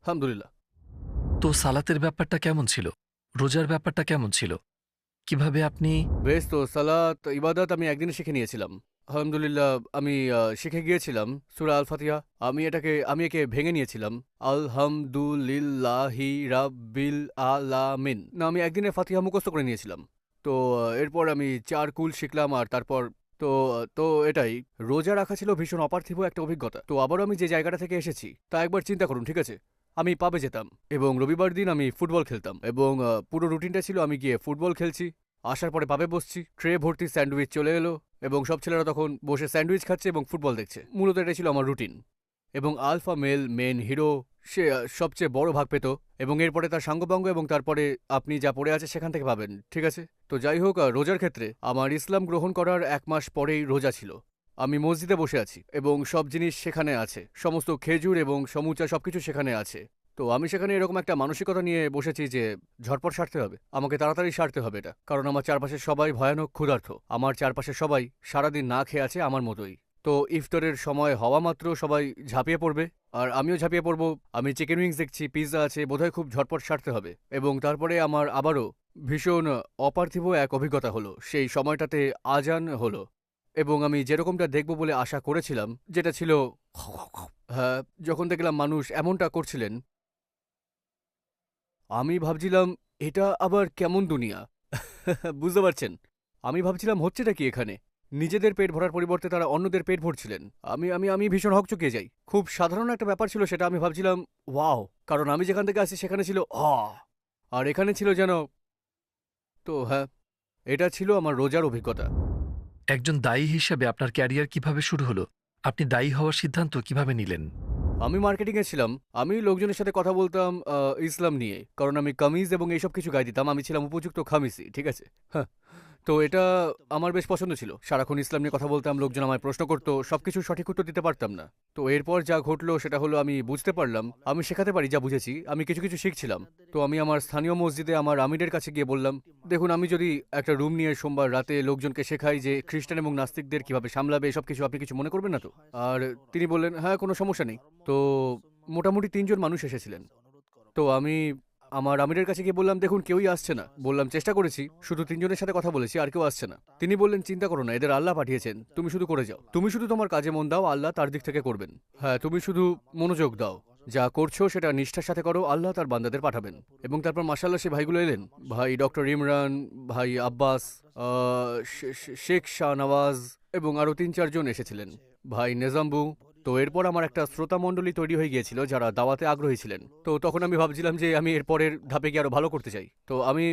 আলহামদুলিল্লাহ। তো সালাতের ব্যাপারটা কেমন ছিল? রোজার ব্যাপারটা কেমন ছিল? কিভাবে আপনি বেশ, তো সালাত ইবাদত আমি একদিনে শিখে নিয়েছিলাম। আলহামদুলিল্লাহ, আমি শিখে গিয়েছিলাম সূরা আল ফাতিহা। আমি একে ভেঙে নিয়েছিলাম। আলহামদুলিল্লাহি রাব্বিল আলামিন না, আমি একদিনে ফাতিহা মুখস্থ করে নিয়েছিলাম। তো এরপর আমি 4 কুল শিখলাম, আর তারপর তো তো এটাই। রোজা রাখা ছিল ভীষণ অপার্থিব একটা অভিজ্ঞতা। তো আবারও আমি যে জায়গাটা থেকে এসেছি তা একবার চিন্তা করুন, ঠিক আছে? আমি পাবে যেতাম এবং রবিবার দিন আমি ফুটবল খেলতাম, এবং পুরো রুটিনটা ছিল আমি গিয়ে ফুটবল খেলছি, আসার পরে পাবে বসছি, ট্রে ভর্তি স্যান্ডউইচ চলে এলো, এবং সব ছেলেরা তখন বসে স্যান্ডউইচ খাচ্ছে এবং ফুটবল দেখছে। মূলত এটাই ছিল আমার রুটিন। এবং আলফা মেল মেন হিরো সে সবচেয়ে বড় ভাগ পেত, এবং এরপরে তার সাঙ্গপাঙ্গ, এবং তারপরে আপনি যা পড়ে আছে সেখান থেকে পাবেন, ঠিক আছে? তো যাই হোক, রোজার ক্ষেত্রে আমার ইসলাম গ্রহণ করার 1 মাস পরেই রোজা ছিল। আমি মসজিদে বসে আছি এবং সব জিনিস সেখানে আছে, সমস্ত খেজুর এবং সমুচা সবকিছু সেখানে আছে। তো আমি সেখানে এরকম একটা মানসিকতা নিয়ে বসেছি যে ঝটপট সারতে হবে, আমাকে তাড়াতাড়ি সারতে হবে এটা, কারণ আমার চারপাশে সবাই ভয়ানক ক্ষুধার্ত। আমার চারপাশে সবাই সারাদিন না খেয়ে আছে আমার মতোই। তো ইফতারের সময় হওয়া মাত্র সবাই ঝাঁপিয়ে পড়বে, আর আমিও ঝাঁপিয়ে পড়ব। আমি চিকেন উইংস দেখছি, পিৎজা আছে, বোধহয় খুব ঝটপট সারতে হবে। এবং তারপরে আমার আবারও ভীষণ অপার্থিব এক অভিজ্ঞতা হলো। সেই সময়টাতে আজান হলো, এবং আমি যেরকমটা দেখব বলে আশা করেছিলাম, যেটা ছিল হ্যাঁ, যখন দেখলাম মানুষ এমনটা করছিলেন, আমি ভাবছিলাম এটা আবার কেমন দুনিয়া। বুঝতে পারছেন? আমি ভাবছিলাম হচ্ছেটা কি এখানে। নিজেদের পেট ভরার পরিবর্তে তারা অন্যদের পেট ভরছিলেন। আমি আমি আমি ভীষণ হকচকিয়ে যাই। খুব সাধারণ একটা ব্যাপার ছিল সেটা। আমি ভাবছিলাম ওয়াও, কারণ আমি যেখান থেকে আসি সেখানে ছিল আর এখানে ছিল যেন। তো হ্যাঁ, এটা ছিল আমার রোজার অভিজ্ঞতা। একজন দায়ী হিসেবে আপনার ক্যারিয়ার কিভাবে শুরু হলো? আপনি দায়ী হওয়ার সিদ্ধান্ত কিভাবে নিলেন? আমি মার্কেটিংয়ে ছিলাম। আমি লোকজনের সাথে কথা বলতাম ইসলাম নিয়ে, কারণ আমি কামিজ এবং এইসব কিছু গায়ে দিতাম। আমি ছিলাম উপযুক্ত খামিসি, ঠিক আছে? হ্যাঁ, তো এটা আমার বেশ পছন্দ ছিল। সারাক্ষণ ইসলাম নিয়ে কথা বলতাম, লোকজন আমায় প্রশ্ন করতো, সবকিছু সঠিক উত্তর দিতে পারতাম না। তো এরপর যা ঘটলো সেটা হলো আমি বুঝতে পারলাম আমি শেখাতে পারি যা বুঝেছি। আমি কিছু কিছু শিখছিলাম। তো আমি আমার স্থানীয় মসজিদে আমার আমিরের কাছে গিয়ে বললাম, দেখুন, আমি যদি একটা রুম নিয়ে সোমবার রাতে লোকজনকে শেখাই যে খ্রিস্টান এবং নাস্তিকদের কিভাবে সামলাবে এসব কিছু, আপনি কিছু মনে করবেন না তো? আর তিনি বললেন, হ্যাঁ, কোনো সমস্যা নেই। তো মোটামুটি 3 জন মানুষ এসেছিলেন। তো আমি আমার আমিরের কাছে গিয়ে বললাম, দেখুন, কেউই আসছে না। বললাম, চেষ্টা করেছি, শুধু 3 জনের সাথে কথা বলেছি, আর কেউ আসছে না। তিনি বললেন, চিন্তা করো না, এদের আল্লাহ পাঠিয়েছেন, তুমি শুধু করে যাও। তুমি শুধু তোমার কাজে মন দাও, আল্লাহ তার দিক থেকে করবেন। হ্যাঁ, তুমি শুধু মনোযোগ দাও, যা করছো সেটা নিষ্ঠার সাথে করো, আল্লাহ তার বান্দাদের পাঠাবেন। এবং তারপর মাশাআল্লাহ সে ভাইগুলো এলেন। ভাই ডক্টর ইমরান, ভাই আব্বাস, শেখ শাহনওয়াজ, এবং আরও 3-4 জন এসেছিলেন, ভাই নেজাম্বু। তো এরপর আমার একটা শ্রোতা মণ্ডলী তৈরি হয়ে গিয়েছিল যারা দাওয়াতে আগ্রহী ছিলেন। তো তখন আমি ভাবছিলাম যে আমি এর পরের ধাপে গিয়ে আরো ভালো করতে চাই। তো আমি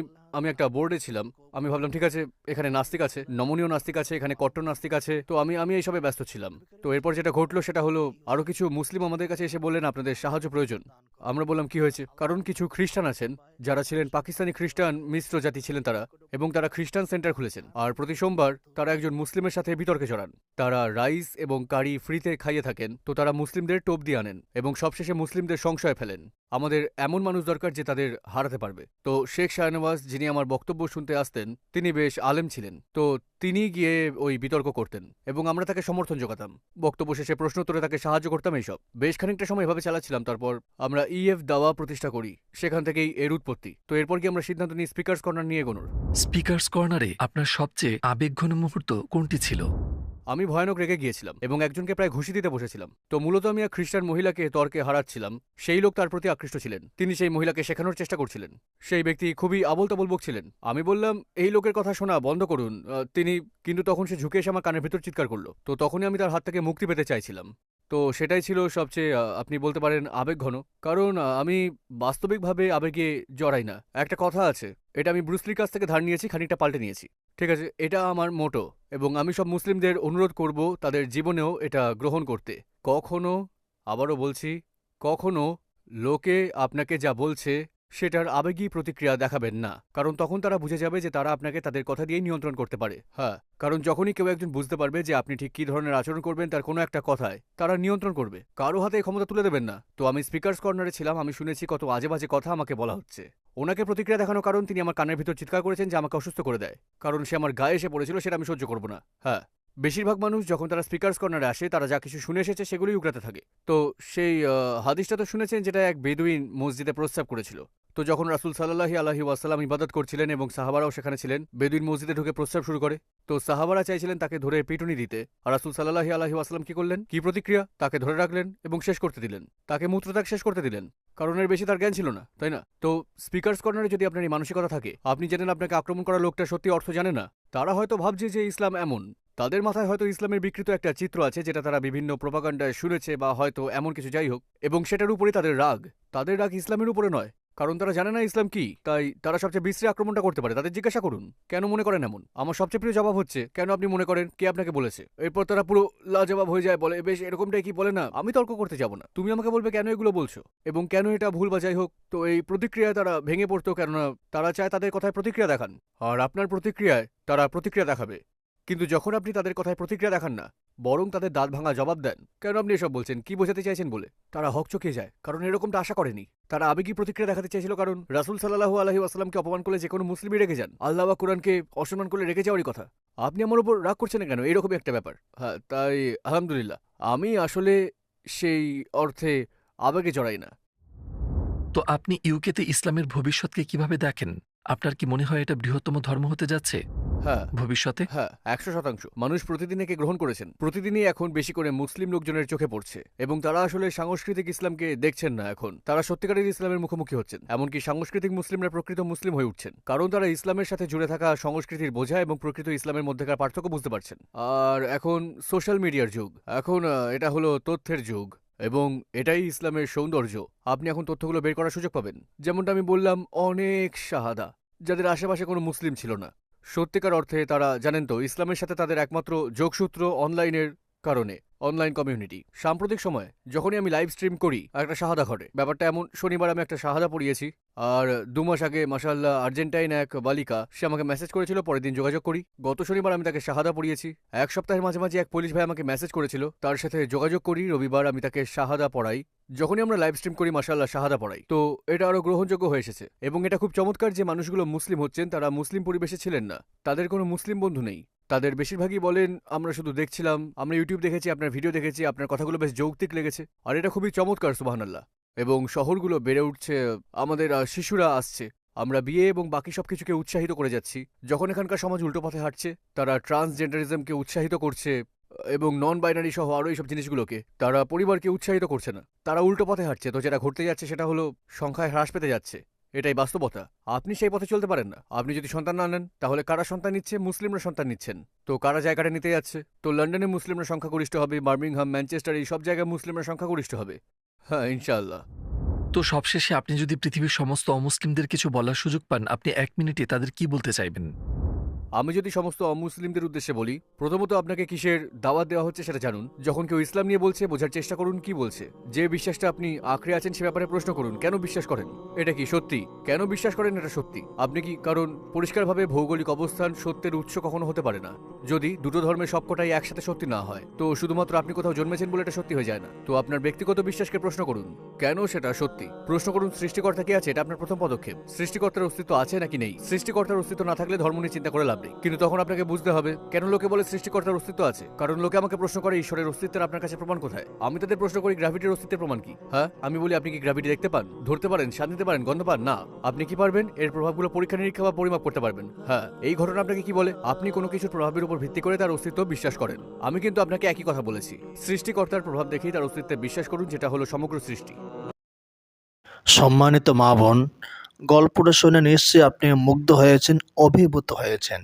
একটা বোর্ডে ছিলাম। আমি ভাবলাম, ঠিক আছে, এখানে নাস্তিক আছে, নমনীয় নাস্তিক আছে, এখানে কট্টর নাস্তিক আছে। তো আমি এইসবে ব্যস্ত ছিলাম। তো এরপর যেটা ঘটলো সেটা হলো আরো কিছু মুসলিম আমাদের কাছে এসে বললেন, আপনাদের সাহায্য প্রয়োজন। আমরা বললাম, কি হয়েছে? কারণ কিছু খ্রিস্টান আছেন যারা ছিলেন পাকিস্তানি খ্রিস্টান মিশ্র জাতি ছিলেন তারা, এবং তারা খ্রিস্টান সেন্টার খুলেছেন, আর প্রতি সোমবার তারা একজন মুসলিমের সাথে বিতর্কে জড়ান। তারা রাইস এবং কারি ফ্রিতে খাইয়ে থাকেন। তো তারা মুসলিমদের টোপ দিয়ে আনেন এবং সবশেষে মুসলিমদের সংশয় ফেলেন। আমাদের এমন মানুষ দরকার যে তাদের হারাতে পারবে। তো শেখ শাহনওয়াজ, যিনি আমার বক্তব্য শুনতে আসতেন, তিনি বেশ আলেম ছিলেন। তো তিনি গিয়ে ওই বিতর্ক করতেন এবং আমরা তাকে সমর্থন যোগাতাম। বক্তব্য শেষে প্রশ্নোত্তরে তাকে সাহায্য করতাম। এইসব বেশ খানিকটা সময় এভাবে চালাচ্ছিলাম। তারপর আমরা ইএফ দাওয়া প্রতিষ্ঠা করি, সেখান থেকেই এর উৎপত্তি। তো এরপর কি আমরা সিদ্ধান্ত নিই স্পিকার্স কর্নার নিয়ে এগোনোর। স্পিকার্স কর্নারে আপনার সবচেয়ে আবেগঘন মুহূর্ত কোনটি ছিল? আমি ভয়ানক রেগে গিয়েছিলাম এবং একজনকে প্রায় ঘুষি দিতে বসেছিলাম। তো মূলত আমি এক খ্রিস্টান মহিলাকে তর্কে হারাচ্ছিলাম। সেই লোক তার প্রতি আকৃষ্ট ছিলেন। তিনি সেই মহিলাকে শেখানোর চেষ্টা করছিলেন। সেই ব্যক্তি খুবই আবোল তাবোল বকছিলেন। আমি বললাম, এই লোকের কথা শোনা বন্ধ করুন। কিন্তু তখন সে ঝুঁকে এসে আমার কানের ভিতর চিৎকার করলো। তো তখনই আমি তার হাত থেকে মুক্তি পেতে চাইছিলাম। তো সেটাই ছিল সবচেয়ে আপনি বলতে পারেন আবেগঘন, কারণ আমি বাস্তবিকভাবে আবেগে জড়াই না। একটা কথা আছে, এটা আমি ব্রুসলির কাছ থেকে ধার নিয়েছি, খানিকটা পাল্টে নিয়েছি, ঠিক আছে? এটা আমার মোটো, এবং আমি সব মুসলিমদের অনুরোধ করব তাদের জীবনেও এটা গ্রহণ করতে। কখনো, আবারও বলছি, কখনো লোকে আপনাকে যা বলছে সেটার আবেগী প্রতিক্রিয়া দেখাবেন না, কারণ তখন তারা বুঝে যাবে যে তারা আপনাকে তাদের কথা দিয়েই নিয়ন্ত্রণ করতে পারে। হ্যাঁ, কারণ যখনই কেউ একজন বুঝতে পারবে যে আপনি ঠিক কী ধরনের আচরণ করবেন তার কোনো একটা কথায়, তারা নিয়ন্ত্রণ করবে। কারো হাতে এই ক্ষমতা তুলে দেবেন না। তো আমি স্পিকার্স কর্নারে ছিলাম। আমি শুনেছি কত আজে বাজে কথা আমাকে বলা হচ্ছে। ওনাকে প্রতিক্রিয়া দেখানোর কারণ তিনি আমার কানের ভিতর চিৎকার করেছেন যে আমাকে অসুস্থ করে দেয়, কারণ সে আমার গায়ে এসে পড়েছিল, সেটা আমি সহ্য করব না। হ্যাঁ, বেশিরভাগ মানুষ যখন তারা স্পিকার্স কর্নারে আসে তারা যা কিছু শুনে এসেছে সেগুলোই উগড়াতে থাকে। তো সেই হাদিসটা তো শুনেছেন, যেটা এক বেদুইন মসজিদে প্রস্রাব করেছিল। তো যখন রাসূল সাল্লাল্লাহু আলাইহি ওয়াসাল্লাম ইবাদত করছিলেন এবং সাহাবারাও সেখানে ছিলেন, বেদুইন মসজিদে ঢুকে প্রস্রাব শুরু করে। তো সাহাবারা চাইছিলেন তাকে ধরে পিটুনি দিতে, আর রাসূল সাল্লাল্লাহু আলাইহি ওয়াসাল্লাম কি করলেন, কি প্রতিক্রিয়া, তাকে ধরে রাখলেন এবং শেষ করতে দিলেন, তাকে মূত্রত্যাগ শেষ করতে দিলেন, কারণ এর বেশি তার জ্ঞান ছিল না, তাই না? তো স্পিকার্স কর্নারে যদি আপনার এই মানসিকতা থাকে, আপনি জানেন আপনাকে আক্রমণ করা লোকটা সত্যি অর্থ জানে না, তারা হয়তো ভাবছে যে ইসলাম এমন, তাদের মাথায় হয়তো ইসলামের বিকৃত একটা চিত্র আছে যেটা তারা বিভিন্ন প্রোপাগান্ডায় শুনেছে বা হয়তো এমন কিছু, যাই হোক, এবং সেটার উপরে তাদের রাগ ইসলামের উপরে নয়, কারণ তারা জানে না ইসলাম কি, তাই তারা সবচেয়ে বিশ্রী আক্রমণটা করতে পারে। তাদের জিজ্ঞাসা করুন কেন মনে করেন এমন। আমার সবচেয়ে প্রিয় জবাব হচ্ছে, কেন আপনি মনে করেন, কে আপনাকে বলেছে? এরপর তারা পুরো লাজবাব হয়ে যায়, বলে বেশ এরকমটাই কি, বলে না আমি তর্ক করতে যাব না, তুমি আমাকে বলবে কেন এগুলো বলছো এবং কেন এটা ভুল বা যাই হোক। তো এই প্রতিক্রিয়ায় তারা ভেঙে পড়তো, কেননা তারা চায় তাদের কথায় প্রতিক্রিয়া দেখান, আর আপনার প্রতিক্রিয়ায় তারা প্রতিক্রিয়া দেখাবে। কিন্তু যখন আপনি তাদের কথায় প্রতিক্রিয়া দেখান না, বরং তাদের দাঁত ভাঙা জবাব দেন, কেন আপনি এসব বলছেন, কি বোঝাতে চাইছেন বলে, তারা হকচকিয়ে যায়, কারণ এরকমটা আশা করেনি। তারা আবেগী প্রতিক্রিয়া দেখাতে চাইছিল, কারণ রাসূল সাল্লাল্লাহু আলাইহি ওয়াসাল্লামকে অপমান করলে যে কোনো মুসলিমই রেগে যান, আল্লাহ বা কোরআনকে অসম্মান করলে রেগে যাওয়ারই কথা। আপনি আমার উপর রাগ করছেন না কেন, এইরকমই একটা ব্যাপার। হ্যাঁ, তাই আলহামদুলিল্লাহ, আমি আসলে সেই অর্থে আবেগে জড়াই না। তো আপনি ইউকেতে ইসলামের ভবিষ্যৎকে কিভাবে দেখেন? আপনার কি মনে হয় এটা বৃহত্তম ধর্ম হতে যাচ্ছে হ্যাঁ, ভবিষ্যতে? হ্যাঁ, ১০০%। মানুষ প্রতিদিন একে গ্রহণ করেছেন, প্রতিদিনই এখন বেশি করে মুসলিম লোকজনের চোখে পড়ছে, এবং তারা আসলে সাংস্কৃতিক ইসলামকে দেখছেন না, এখন তারা সত্যিকারের ইসলামের মুখোমুখি হচ্ছেন। এমনকি সাংস্কৃতিক মুসলিমরা প্রকৃত মুসলিম হয়ে উঠছেন, কারণ তারা ইসলামের সাথে জুড়ে থাকা সংস্কৃতির বোঝা এবং প্রকৃত ইসলামের মধ্যেকার পার্থক্য বুঝতে পারছেন। আর এখন সোশ্যাল মিডিয়ার যুগ, এখন এটা হলো তথ্যের যুগ, এবং এটাই ইসলামের সৌন্দর্য। আপনি এখন তথ্যগুলো বের করার সুযোগ পাবেন। যেমনটা আমি বললাম, অনেক শাহাদা যাদের আশেপাশে কোনো মুসলিম ছিল না, সত্যিকার অর্থে তারা জানেন তো ইসলামের সাথে তাদের একমাত্র যোগসূত্র অনলাইনের কারণে, অনলাইন কমিউনিটি। সাম্প্রতিক সময়ে যখনই আমি লাইভ স্ট্রিম করি, একটা শাহাদা ঘটে। ব্যাপারটা এমন, শনিবার আমি একটা শাহাদা পড়িয়েছি, আর ২ মাস আগে মাশাআল্লাহ আর্জেন্টাইন এক বালিকা, সে আমাকে মেসেজ করেছিল, পরের দিন যোগাযোগ করি। গত শনিবার আমি তাকে শাহাদা পড়িয়েছি। এক সপ্তাহের মাঝামাঝি এক পুলিশ ভাই আমাকে মেসেজ করেছিল, তার সাথে যোগাযোগ করি, রবিবার আমি তাকে শাহাদা পড়াই। যখনই আমরা লাইভ স্ট্রিম করি মাশাআল্লাহ শাহাদা পড়াই। তো এটা আরো গ্রহণযোগ্য হয়ে এসেছে, এবং এটা খুব চমৎকার যে মানুষগুলো মুসলিম হচ্ছেন তারা মুসলিম পরিবেশে ছিলেন না, তাদের কোনো মুসলিম বন্ধু নেই। তাদের বেশিরভাগই বলেন আমরা শুধু দেখছিলাম, আমরা ইউটিউব দেখেছি, আপনার ভিডিও দেখেছি, আপনার কথাগুলো বেশ যৌক্তিক লেগেছে। আর এটা খুবই চমৎকার, সুবহানাল্লাহ। এবং শহরগুলো বেড়ে উঠছে, আমাদের শিশুরা আসছে, আমরা বিয়ে এবং বাকি সবকিছুকে উৎসাহিত করে যাচ্ছি। যখন এখানকার সমাজ উল্টো পথে হাঁটছে, তারা ট্রান্সজেন্ডারিজমকে উৎসাহিত করছে এবং নন বাইনারি সহ আরও এইসব জিনিসগুলোকে, তারা পরিবারকে উৎসাহিত করছে না, তারা উল্টো পথে হাঁটছে। তো যেটা ঘটতে যাচ্ছে সেটা হলো সংখ্যায় হ্রাস পেতে যাচ্ছে, এটাই বাস্তবতা। আপনি সেই পথে চলতে পারেন না। আপনি যদি সন্তান না নেন, তাহলে কারা সন্তান নিচ্ছে? মুসলিমরা সন্তান নিচ্ছেন। তো কারা জায়গাটা নিতে যাচ্ছে? তো লন্ডনে মুসলিমরা সংখ্যাগরিষ্ঠ হবে, বার্মিংহাম, ম্যানচেস্টার, এই সব জায়গায় মুসলিমরা সংখ্যাগরিষ্ঠ হবে। হ্যাঁ, ইনশাআল্লাহ। তো সবশেষে আপনি যদি পৃথিবীর সমস্ত অমুসলিমদের কিছু বলার সুযোগ পান, আপনি ১ মিনিটে তাদের কি বলতে চাইবেন? আমি যদি সমস্ত অমুসলিমদের উদ্দেশ্যে বলি, প্রথমত আপনাকে কিসের দাওয়াত দেওয়া হচ্ছে সেটা জানুন। যখন কেউ ইসলাম নিয়ে বলছে, বোঝার চেষ্টা করুন কি বলছে। যে বিশ্বাসটা আপনি আঁকড়ে আছেন সে ব্যাপারে প্রশ্ন করুন, কেন বিশ্বাস করেন, এটা কি সত্যি? কেন বিশ্বাস করেন এটা সত্যি? আপনি কি, কারণ পরিষ্কারভাবে ভৌগোলিক অবস্থান সত্যের উৎস কখনো হতে পারে না। যদি দুটো ধর্মের সবকটাই একসাথে সত্যি না হয়, তো শুধুমাত্র আপনি কোথাও জন্মেছেন বলে এটা সত্যি হয়ে যায় না। তো আপনার ব্যক্তিগত বিশ্বাসকে প্রশ্ন করুন, কেন সেটা সত্যি। প্রশ্ন করুন সৃষ্টিকর্তা কি আছে, এটা আপনার প্রথম পদক্ষেপ। সৃষ্টিকর্তার অস্তিত্ব আছে নাকি নেই। সৃষ্টিকর্তার অস্তিত্ব না থাকলে ধর্ম নিয়ে চিন্তা করে লাভ নেই। কিন্তু তখন আপনাকে বুঝতে হবে, কেন লোকে বলে সৃষ্টিকর্তার অস্তিত্ব আছে। কারণ লোকে আমাকে প্রশ্ন করে ঈশ্বরের অস্তিত্বের আপনার কাছে প্রমাণ কোথায়। আমি তাদের প্রশ্ন করি গ্র্যাভিটির অস্তিত্বের প্রমাণ কি। হ্যাঁ, আমি বলি আপনি কি গ্র্যাভিটি দেখতে পান, ধরতে পারেন, স্বাদ নিতে পারেন, গন্ধ পান? না। আপনি কি পারবেন এর প্রভাবগুলো পরীক্ষা নিরীক্ষা বা পরিমাপ করতে পারবেন? হ্যাঁ। এই ঘটনা আপনাকে কি বলে? আপনি কোনো কিছুর প্রভাবের উপর ভিত্তি করে তার অস্তিত্ব বিশ্বাস করেন। আমি কিন্তু আপনাকে একই কথা বলেছি, সৃষ্টিকর্তার প্রভাব দেখেই তার অস্তিত্বে বিশ্বাস করুন, যেটা হলো সমগ্র সৃষ্টি। সম্মানিত মা বোন, গল্পটা শুনে নিশ্চয়ই আপনি মুগ্ধ হয়েছেন, অভিভূত হয়েছেন,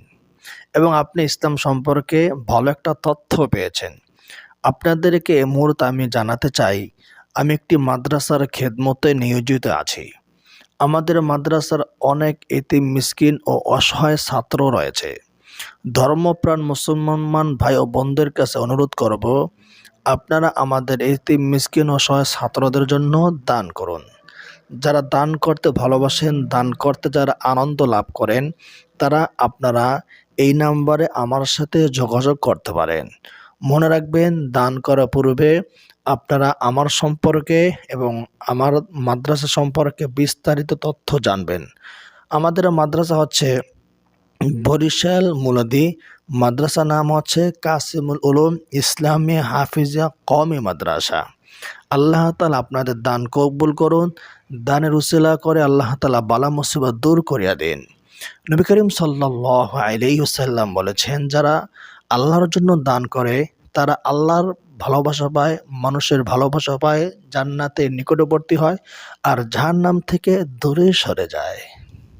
এবং আপনি ইসলাম সম্পর্কে ভালো একটা তথ্য পেয়েছেন। আপনাদেরকে এই মুহূর্তে আমি জানাতে চাই, আমি একটি মাদ্রাসার খেদমতে নিয়োজিত আছি। আমাদের মাদ্রাসার অনেক এতিম মিসকিন ও অসহায় ছাত্র রয়েছে। ধর্মপ্রাণ মুসলমান ভাই ও বোনদের কাছে অনুরোধ করব, আপনারা আমাদের এতিম মিসকিন ও অসহায় ছাত্রদের জন্য দান করুন। যারা দান করতে ভালোবাসেন, দান করতে যারা আনন্দ লাভ করেন, তারা আপনারা এই নাম্বারে আমার সাথে যোগাযোগ করতে পারেন। মনে রাখবেন, দান করার পূর্বে আপনারা আমার সম্পর্কে এবং আমার মাদ্রাসা সম্পর্কে বিস্তারিত তথ্য জানবেন। আমাদের মাদ্রাসা হচ্ছে বরিশাল মুলাদি, মাদ্রাসা নাম হচ্ছে কাসিমুল উলুম ইসলামী হাফিজা কওমি মাদ্রাসা। আল্লাহ তাআলা আপনাদের দান কবুল করুন। দানের উসিলা করে আল্লাহ তাআলা বালা মুসিবত দূর করিয়া দিন। নবী করিম সাল্লাল্লাহু আলাইহি ওয়াসাল্লাম বলেছেন, যারা আল্লাহর জন্য দান করে তারা আল্লাহর ভালোবাসা পায়, মানুষের ভালোবাসা পায়, জান্নাতের নিকটবর্তী হয় আর জাহান্নাম থেকে দূরে সরে যায়।